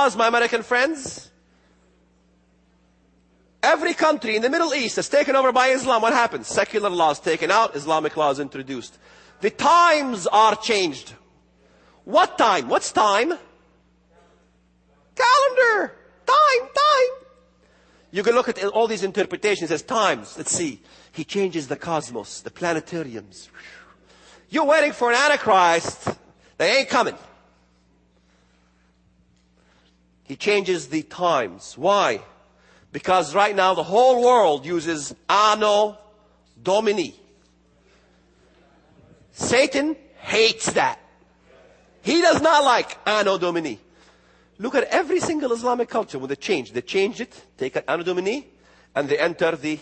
My American friends, every country in the Middle East is taken over by Islam. What happens? Secular laws taken out, Islamic laws introduced. The times are changed. What time? What's time? Calendar. Time. You can look at all these interpretations as times. Let's see. He changes the cosmos, the planetariums. You're waiting for an Antichrist. They ain't coming. He changes the times. Why? Because right now the whole world uses Anno Domini. Satan hates that. He does not like Anno Domini. Look at every single Islamic culture when they change it, take an Anno Domini, and they enter the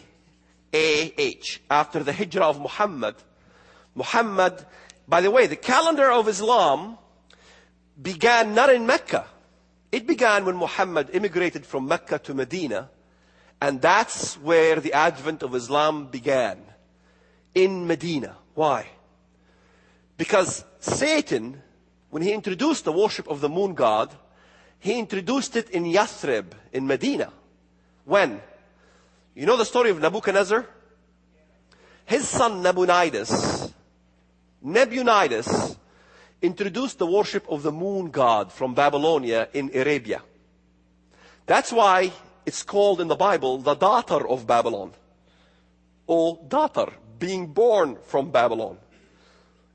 AH, after the hijrah of Muhammad. Muhammad, by the way, the calendar of Islam began not in Mecca. It began when Muhammad immigrated from Mecca to Medina, and that's where the advent of Islam began, in Medina. Why? Because Satan, when he introduced the worship of the moon god, he introduced it in Yathrib, in Medina. When? You know the story of Nebuchadnezzar? His son Nabonidus introduced the worship of the moon god from Babylonia in Arabia. That's why it's called in the Bible the daughter of Babylon. Or daughter, being born from Babylon.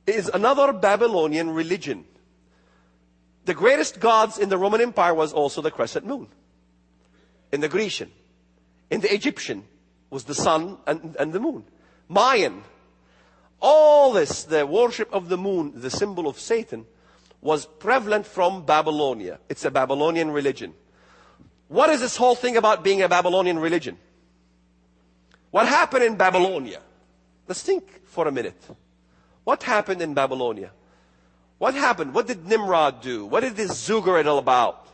It is another Babylonian religion. The greatest gods in the Roman Empire was also the crescent moon. In the Grecian. In the Egyptian was the sun and the moon. Mayan. All this, the worship of the moon, the symbol of Satan, was prevalent from Babylonia. It's a Babylonian religion. What is this whole thing about being a Babylonian religion? What happened in Babylonia? Let's think for a minute. What happened in Babylonia? What happened? What did Nimrod do? What did this ziggurat all about?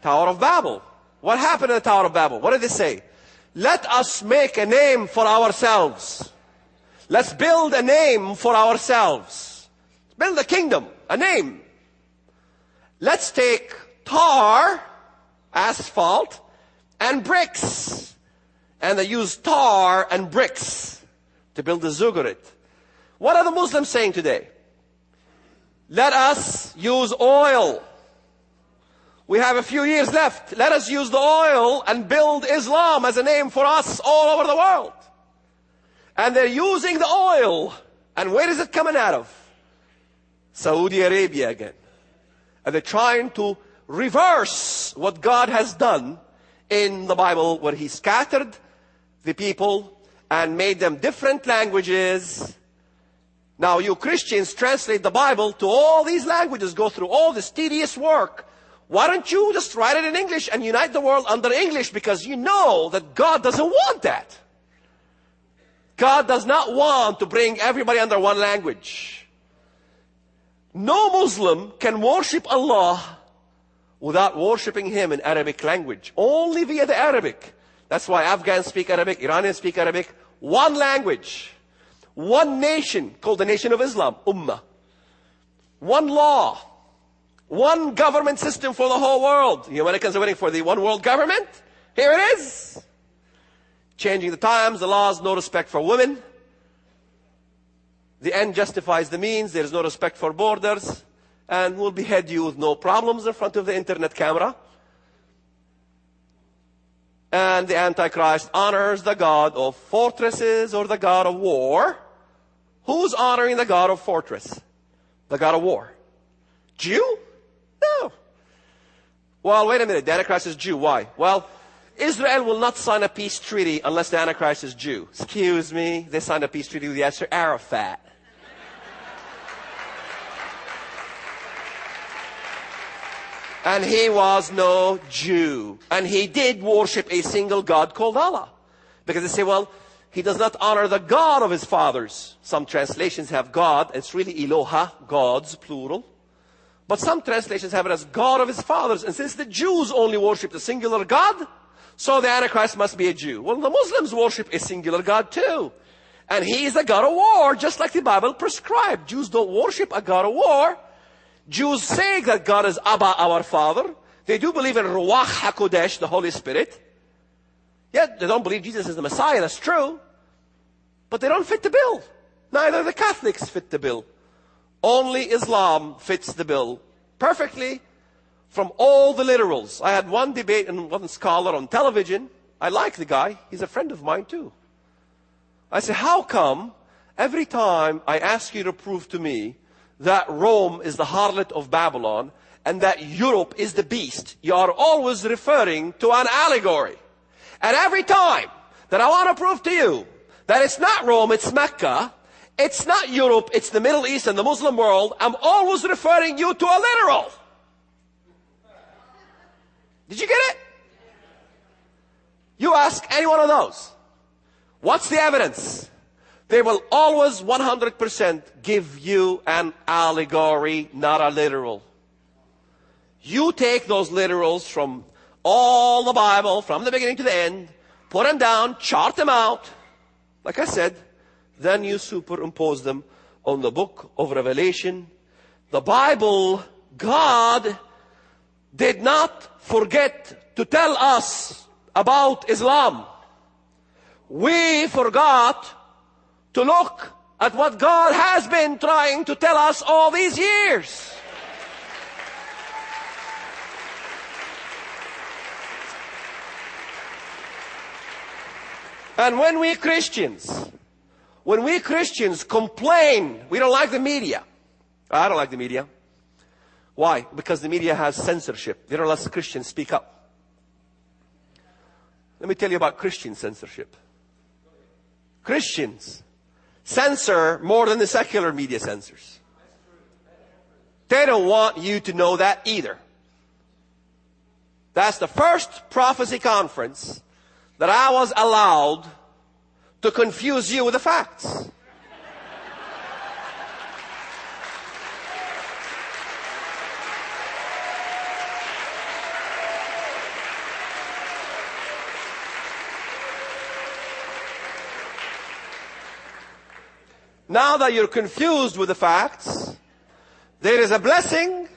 Tower of Babel. What happened in the Tower of Babel? What did they say? Let us make a name for ourselves. Let's build a name for ourselves. Build a kingdom, a name. Let's take tar, asphalt, and bricks. And they use tar and bricks to build the ziggurat. What are the Muslims saying today? Let us use oil. We have a few years left. Let us use the oil and build Islam as a name for us all over the world. And they're using the oil. And where is it coming out of? Saudi Arabia again. And they're trying to reverse what God has done in the Bible, where He scattered the people and made them different languages. Now you Christians translate the Bible to all these languages, go through all this tedious work. Why don't you just write it in English and unite the world under English? Because you know that God doesn't want that. God does not want to bring everybody under one language. No Muslim can worship Allah without worshiping Him in Arabic language. Only via the Arabic. That's why Afghans speak Arabic, Iranians speak Arabic. One language. One nation, called the Nation of Islam, Ummah. One law. One government system for the whole world. The Americans are waiting for the one world government. Here it is. Changing the times, the laws, no respect for women. The end justifies the means. There is no respect for borders. And we'll behead you with no problems in front of the internet camera. And the Antichrist honors the God of fortresses or the God of war. Who's honoring the God of fortress? The God of war. Jew? No. Well, wait a minute. The Antichrist is Jew. Why? Well, Israel will not sign a peace treaty unless the Antichrist is Jew. Excuse me. They signed a peace treaty with Yasser Arafat. And he was no Jew. And he did worship a single God called Allah. Because they say, well, he does not honor the God of his fathers. Some translations have God. It's really Eloha, gods, plural. But some translations have it as God of his fathers. And since the Jews only worship the singular God, so the Antichrist must be a Jew. Well, the Muslims worship a singular God too. And he is the God of war, just like the Bible prescribed. Jews don't worship a God of war. Jews say that God is Abba, our Father. They do believe in Ruach HaKodesh, the Holy Spirit. Yet they don't believe Jesus is the Messiah, that's true. But they don't fit the bill. Neither the Catholics fit the bill. Only Islam fits the bill perfectly from all the literals. I had one debate and one scholar on television. I like the guy. He's a friend of mine too. I said, how come every time I ask you to prove to me that Rome is the harlot of Babylon and that Europe is the beast, you are always referring to an allegory? And every time that I want to prove to you that it's not Rome, it's Mecca, it's not Europe, it's the Middle East and the Muslim world, I'm always referring you to a literal. Did you get it? You ask any one of those, what's the evidence? They will always 100% give you an allegory, not a literal. You take those literals from all the Bible, from the beginning to the end, put them down, chart them out, like I said, then you superimpose them on the book of Revelation. The Bible, God did not forget to tell us about Islam. We forgot to look at what God has been trying to tell us all these years. And when we Christians complain, we don't like the media. I don't like the media. Why? Because the media has censorship. They don't let Christians speak up. Let me tell you about Christian censorship. Christians censor more than the secular media censors. They don't want you to know that either. That's the first prophecy conference that I was allowed to confuse you with the facts. Now that you're confused with the facts, there is a blessing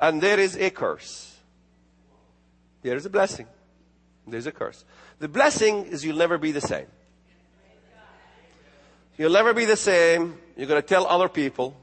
and there is a curse. There is a blessing. There's a curse. The blessing is you'll never be the same. You'll never be the same. You're going to tell other people